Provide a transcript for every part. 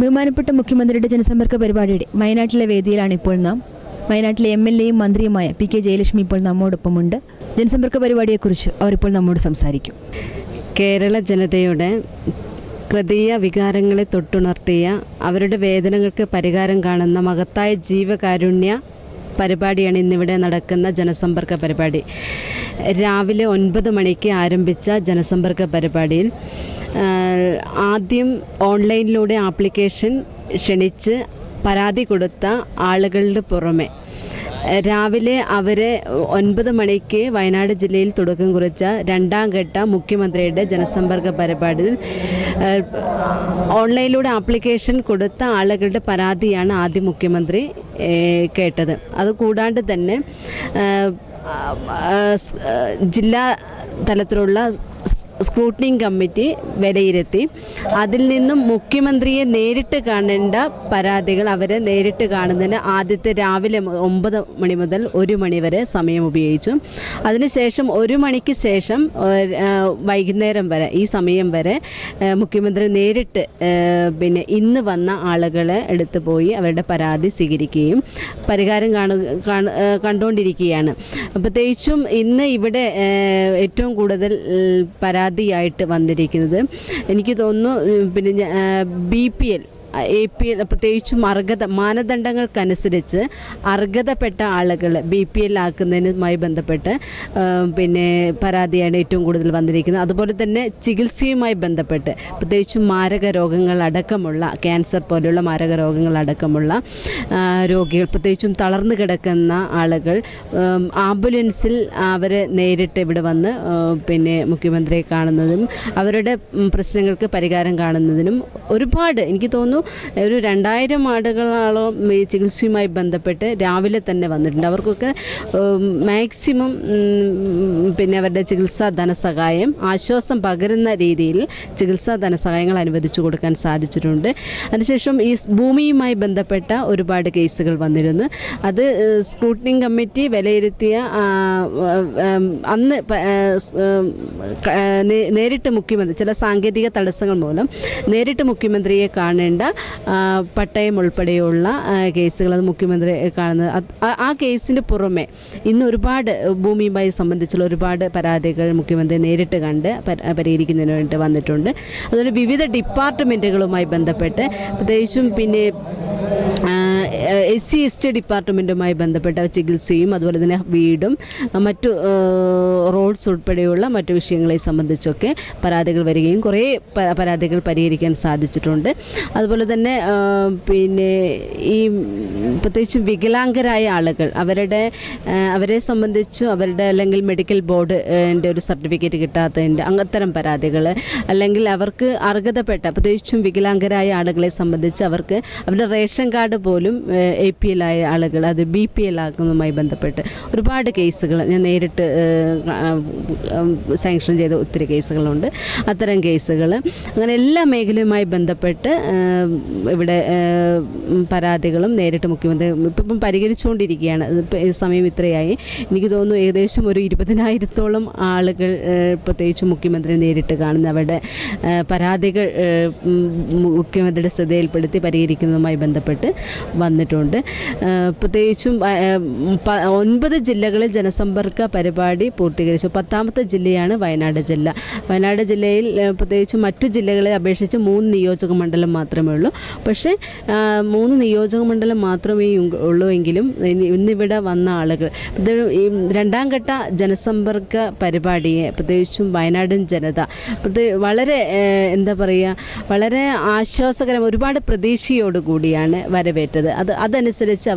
ബഹുമാനപ്പെട്ട മുഖ്യമന്ത്രിയുടെ ജനസമ്പർക്ക പരിപാടിയുടെ വയനാട്ടിലെ വേദിയിലാണ് ഇപ്പോൾ നാം. വയനാട്ടിലെ എം.എൽ.എയും മന്ത്രിയുമായ പി കെ ജയലക്ഷ്മി ഇപ്പോൾ നമ്മോടൊപ്പമുണ്ട്. ജനസമ്പർക്ക പരിപാടിയെക്കുറിച്ച് അവരിപ്പോൾ നമ്മോട് സംസാരിക്കും. കേരള ജനതയുടെ ഹൃദയ വികാരങ്ങളെ തൊട്ടുണർത്തിയ അവരുടെ വേദനകൾക്ക് പരിഹാരം കാണുന്ന മഹത്തായ ജീവകാരുണ്യ പരിപാടിയാണ് ഇന്നിവിടെ നടക്കുന്ന ജനസമ്പർക്ക പരിപാടി. രാവിലെ 9 മണിക്ക് ആരംഭിച്ച ജനസമ്പർക്ക പരിപാടിയിൽ ആദ്യം ഓൺലൈനിലൂടെ ആപ്ലിക്കേഷൻ ക്ഷണിച്ച് പരാതി കൊടുത്ത ആളുകളുടെ പുറമെ രാവിലെ അവരെ 9 മണിക്ക് വയനാട് ജില്ലയിൽ തുടക്കം കുറിച്ച രണ്ടാം ഘട്ട മുഖ്യമന്ത്രിയുടെ ജനസമ്പർക്ക പരിപാടിയിൽ ഓൺലൈനിലൂടെ ആപ്ലിക്കേഷൻ കൊടുത്ത ആളുകളുടെ പരാതിയാണ് ആദ്യം മുഖ്യമന്ത്രി കേട്ടത്. അതുകൂടാണ്ട് തന്നെ ജില്ലാ തലത്തിലുള്ള സ്ക്രൂട്ടനിങ് കമ്മിറ്റി വിലയിരുത്തി അതിൽ നിന്നും മുഖ്യമന്ത്രിയെ നേരിട്ട് കാണേണ്ട പരാതികൾ അവരെ നേരിട്ട് കാണുന്നതിന് ആദ്യത്തെ രാവിലെ 9 മണി മുതൽ 1 മണി വരെ സമയം ഉപയോഗിച്ചു. അതിനുശേഷം 1 മണിക്ക് ശേഷം വൈകുന്നേരം വരെ ഈ സമയം വരെ മുഖ്യമന്ത്രി നേരിട്ട് ഇന്ന് വന്ന ആളുകളെ എടുത്തു പോയി അവരുടെ പരാതി സ്വീകരിക്കുകയും പരിഹാരം കണ്ടുകൊണ്ടിരിക്കുകയാണ്. പ്രത്യേകിച്ചും ഇന്ന് ഇവിടെ ഏറ്റവും കൂടുതൽ പരാതിയായിട്ട് വന്നിരിക്കുന്നത് എനിക്ക് തോന്നുന്നു BPL APL പ്രത്യേകിച്ചും മാനദണ്ഡങ്ങൾക്കനുസരിച്ച് അർഹതപ്പെട്ട ആളുകൾ BPL ആക്കുന്നതിനുമായി ബന്ധപ്പെട്ട് പരാതിയാണ് ഏറ്റവും കൂടുതൽ വന്നിരിക്കുന്നത്. അതുപോലെ തന്നെ ചികിത്സയുമായി ബന്ധപ്പെട്ട് പ്രത്യേകിച്ചും മാരക രോഗങ്ങളടക്കമുള്ള ക്യാൻസർ പോലെയുള്ള മാരക രോഗങ്ങളടക്കമുള്ള രോഗികൾ പ്രത്യേകിച്ചും തളർന്നു കിടക്കുന്ന ആളുകൾ ആംബുലൻസിൽ അവരെ നേരിട്ട് ഇവിടെ വന്ന് മുഖ്യമന്ത്രിയെ കാണുന്നതും അവരുടെ പ്രശ്നങ്ങൾക്ക് പരിഹാരം കാണുന്നതിനും ഒരുപാട് എനിക്ക് തോന്നുന്നു ഒരു 2000 ആളുകളോളം ഈ ചികിത്സയുമായി ബന്ധപ്പെട്ട് രാവിലെ തന്നെ വന്നിട്ടുണ്ട്. അവർക്കൊക്കെ മാക്സിമം അവരുടെ ചികിത്സാ ധനസഹായം ആശ്വാസം പകരുന്ന രീതിയിൽ ചികിത്സാ ധനസഹായങ്ങൾ അനുവദിച്ചു കൊടുക്കാൻ സാധിച്ചിട്ടുണ്ട്. അതിനുശേഷം ഈ ഭൂമിയുമായി ബന്ധപ്പെട്ട ഒരുപാട് കേസുകൾ വന്നിരുന്നു. അത് സ്ക്രൂട്ടനിങ് കമ്മിറ്റി വിലയിരുത്തിയ അന്ന് നേരിട്ട് മുഖ്യമന്ത്രി ചില സാങ്കേതിക തടസ്സങ്ങൾ മൂലം നേരിട്ട് മുഖ്യമന്ത്രിയെ കാണേണ്ട പട്ടയം ഉൾപ്പെടെയുള്ള കേസുകൾ അത് മുഖ്യമന്ത്രി കാണുന്നത്. ആ കേസിന് പുറമെ ഇന്ന് ഒരുപാട് ഭൂമിയുമായി സംബന്ധിച്ചുള്ള ഒരുപാട് പരാതികൾ മുഖ്യമന്ത്രി നേരിട്ട് കണ്ട് പരിഹരിക്കുന്നതിന് വേണ്ടി വന്നിട്ടുണ്ട്. അതുപോലെ വിവിധ ഡിപ്പാർട്ട്മെൻറ്റുകളുമായി ബന്ധപ്പെട്ട് പ്രത്യേകിച്ചും SC/ST ഡിപ്പാർട്ട്മെൻറ്റുമായി ബന്ധപ്പെട്ട ചികിത്സയും അതുപോലെ തന്നെ വീടും മറ്റു റോഡ്സ് ഉൾപ്പെടെയുള്ള മറ്റു വിഷയങ്ങളെ സംബന്ധിച്ചൊക്കെ പരാതികൾ വരികയും കുറേ പരാതികൾ പരിഹരിക്കാൻ സാധിച്ചിട്ടുണ്ട്. അതുപോലെ തന്നെ ഈ പ്രത്യേകിച്ചും വികലാംഗരായ ആളുകൾ അവരെ സംബന്ധിച്ചു അവരുടെ അല്ലെങ്കിൽ മെഡിക്കൽ ബോർഡിൻ്റെ ഒരു സർട്ടിഫിക്കറ്റ് കിട്ടാത്തതിൻ്റെ അത്തരം പരാതികൾ അല്ലെങ്കിൽ അവർക്ക് അർഹതപ്പെട്ട പ്രത്യേകിച്ചും വികലാംഗരായ ആളുകളെ സംബന്ധിച്ച് അവർക്ക് അവരുടെ റേഷൻ കാർഡ് പോലും APL ആയ ആളുകൾ അത് BPL ആക്കുന്നതുമായി ബന്ധപ്പെട്ട് ഒരുപാട് കേസുകൾ ഞാൻ നേരിട്ട് സാങ്ഷൻ ചെയ്ത ഒത്തിരി കേസുകളുണ്ട്. അത്തരം കേസുകൾ അങ്ങനെ എല്ലാ മേഖലയുമായി ബന്ധപ്പെട്ട് ഇവിടെ പരാതികളും നേരിട്ട് മുഖ്യമന്ത്രി ഇപ്പം പരിഹരിച്ചുകൊണ്ടിരിക്കുകയാണ്. സമയം ഇത്രയായി എനിക്ക് തോന്നുന്നു ഏകദേശം ഒരു 20,000-ഓളം ആളുകൾ പ്രത്യേകിച്ച് മുഖ്യമന്ത്രി നേരിട്ട് കാണുന്ന അവരുടെ പരാതികൾ മുഖ്യമന്ത്രിയുടെ ശ്രദ്ധയിൽപ്പെടുത്തി പരിഹരിക്കുന്നതുമായി ബന്ധപ്പെട്ട് വന്നിട്ടുണ്ട്. പ്രത്യേകിച്ചും 9 ജില്ലകളിൽ ജനസമ്പർക്ക പരിപാടി പൂർത്തീകരിച്ചു. 10ാമത്തെ ജില്ലയാണ് വയനാട് ജില്ല. വയനാട് ജില്ലയിൽ പ്രത്യേകിച്ചും മറ്റു ജില്ലകളെ അപേക്ഷിച്ച് 3 നിയോജക മണ്ഡലം മാത്രമേ ഉള്ളൂ. പക്ഷേ 3 നിയോജക മണ്ഡലം മാത്രമേ ഉള്ളൂ എങ്കിലും ഇന്നിവിടെ വന്ന ആളുകൾ ഈ രണ്ടാം ഘട്ട ജനസമ്പർക്ക പരിപാടിയെ പ്രത്യേകിച്ചും വയനാടൻ ജനത വളരെ വളരെ ആശ്വാസകരം ഒരുപാട് പ്രതീക്ഷയോടുകൂടിയാണ് വരവേറ്റത്. അതനുസരിച്ച്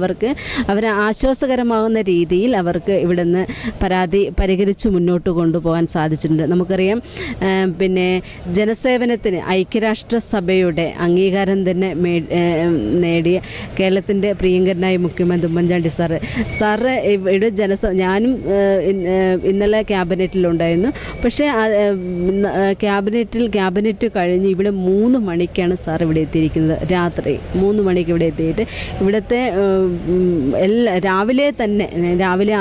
അവരെ ആശ്വാസകരമാകുന്ന രീതിയിൽ അവർക്ക് ഇവിടുന്ന് പരാതി പരിഹരിച്ച് മുന്നോട്ട് കൊണ്ടുപോകാൻ സാധിച്ചിട്ടുണ്ട്. നമുക്കറിയാം ജനസേവനത്തിന് ഐക്യരാഷ്ട്രസഭയുടെ അംഗീകാരം തന്നെ നേടിയ കേരളത്തിൻ്റെ പ്രിയങ്കരനായ മുഖ്യമന്ത്രി ഉമ്മൻചാണ്ടി സാറ് ഇവിടെ ഞാനും ഇന്നലെ ക്യാബിനറ്റിലുണ്ടായിരുന്നു. പക്ഷേ ക്യാബിനറ്റ് കഴിഞ്ഞ് ഇവിടെ 3 മണിക്കാണ് സാർ ഇവിടെ എത്തിയിരിക്കുന്നത്. രാത്രി 3 മണിക്ക് ഇവിടെ എത്തിയിട്ട് ഇവിടുത്തെ രാവിലെ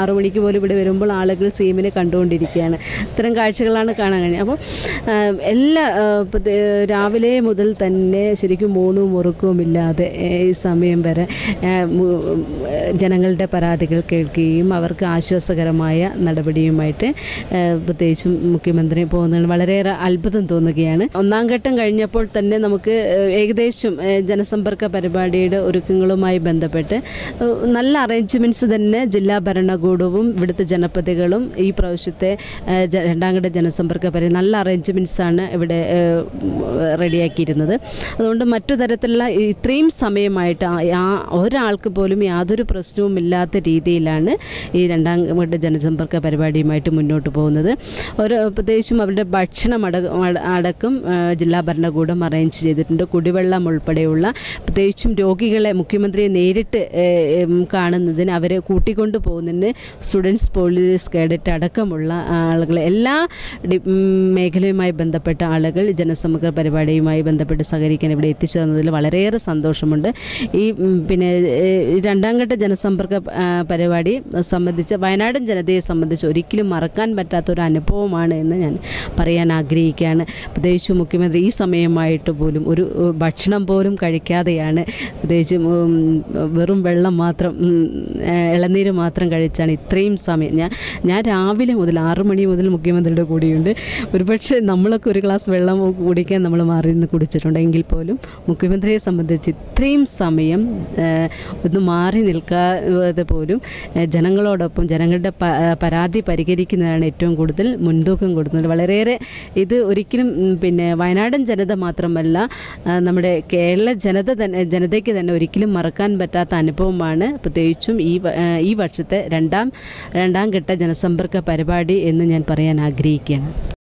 6 മണിക്ക് പോലും ഇവിടെ വരുമ്പോൾ ആളുകൾ സീമിനെ കണ്ടുകൊണ്ടിരിക്കുകയാണ്. ഇത്തരം കാഴ്ചകളാണ് കാണാൻ കഴിഞ്ഞത്. അപ്പോൾ രാവിലെ മുതൽ തന്നെ ശരിക്കും മൂന്നും മുറുക്കുമില്ലാതെ ഈ സമയം വരെ ജനങ്ങളുടെ പരാതികൾ കേൾക്കുകയും അവർക്ക് ആശ്വാസകരമായ നടപടിയുമായിട്ട് പ്രത്യേകിച്ചും മുഖ്യമന്ത്രി പോകുന്നതിന് വളരെയേറെ അത്ഭുതം തോന്നുകയാണ്. 1-ാം ഘട്ടം കഴിഞ്ഞപ്പോൾ തന്നെ നമുക്ക് ഏകദേശം ജനസമ്പർക്ക പരിപാടിയുടെ ഒരുക്കങ്ങളുമായി ബന്ധപ്പെട്ട് നല്ല അറേഞ്ച്മെൻറ്റ്സ് തന്നെ ജില്ലാ ഭരണകൂടവും ഇവിടുത്തെ ജനപ്രതികളും ഈ പ്രാവശ്യത്തെ 2-ാം ഘട്ട ജനസമ്പർക്ക പരിപാടി നല്ല അറേഞ്ച്മെൻറ്റ്സാണ് ഇവിടെ റെഡിയാക്കിയിരുന്നത്. അതുകൊണ്ട് മറ്റു തരത്തിലുള്ള ഇത്രയും സമയമായിട്ട് ഒരാൾക്ക് പോലും യാതൊരു പ്രശ്നവുമില്ലാത്ത രീതിയിലാണ് ഈ 2-ാം ഘട്ട ജനസമ്പർക്ക പരിപാടിയുമായിട്ട് മുന്നോട്ട് പോകുന്നത്. പ്രത്യേകിച്ചും അവരുടെ ഭക്ഷണം അടക്കം ജില്ലാ ഭരണകൂടം അറേഞ്ച് ചെയ്തിട്ടുണ്ട്. കുടിവെള്ളം ഉൾപ്പെടെയുള്ള പ്രത്യേകിച്ചും രോഗികളെ മുഖ്യമന്ത്രിയെ നേരിട്ട് കാണുന്നതിന് അവരെ കൂട്ടിക്കൊണ്ടു പോകുന്നതിന് സ്റ്റുഡൻസ്, പോലീസ്, കേഡറ്റ് അടക്കമുള്ള ആളുകൾ, എല്ലാ മേഖലയുമായി ബന്ധപ്പെട്ട ആളുകൾ ജനസമ്പർക്ക പരിപാടിയുമായി ബന്ധപ്പെട്ട് സഹകരിക്കാൻ ഇവിടെ എത്തിച്ചേർന്നതിൽ വളരെയേറെ സന്തോഷമുണ്ട്. ഈ 2-ാം ഘട്ട ജനസമ്പർക്ക പരിപാടി സംബന്ധിച്ച് വയനാടൻ ജനതയെ സംബന്ധിച്ച് ഒരിക്കലും മറക്കാൻ പറ്റാത്തൊരു അനുഭവമാണ് എന്ന് ഞാൻ പറയാൻ ആഗ്രഹിക്കുകയാണ്. പ്രത്യേകിച്ച് മുഖ്യമന്ത്രി ഈ സമയമായിട്ട് പോലും ഒരു ഭക്ഷണം പോലും കഴിക്കാതെയാണ്, പ്രത്യേകിച്ച് വെറും വെള്ളം മാത്രം, ഇളനീര് മാത്രം കഴിച്ചാണ് ഇത്രയും സമയം. ഞാൻ രാവിലെ മുതൽ 6 മണി മുതൽ മുഖ്യമന്ത്രിയുടെ കൂടെയുണ്ട്. ഒരുപക്ഷെ നമ്മളൊക്കെ ഒരു ഗ്ലാസ് വെള്ളം കുടിക്കാൻ നമ്മൾ മാറി നിന്ന് കുടിച്ചിട്ടുണ്ടെങ്കിൽ പോലും മുഖ്യമന്ത്രിയെ സംബന്ധിച്ച് ഇത്രയും സമയം ഒന്ന് മാറി നിൽക്കാതെ പോലും ജനങ്ങളോടൊപ്പം ജനങ്ങളുടെ പരാതി പരിഹരിക്കുന്നതാണ് ഏറ്റവും കൂടുതൽ മുൻതൂക്കം കൊടുക്കുന്നത്. വളരെയേറെ ഇത് ഒരിക്കലും വയനാടൻ ജനത മാത്രമല്ല, നമ്മുടെ കേരള ജനതയ്ക്ക് തന്നെ ഒരിക്കലും മറക്കാൻ പറ്റാത്ത അനുഭവമാണ് പ്രത്യേകിച്ചും ഈ വർഷത്തെ 2-ാം ഘട്ട ജനസമ്പർക്ക പരിപാടി എന്ന് ഞാൻ പറയാൻ ആഗ്രഹിക്കുകയാണ്.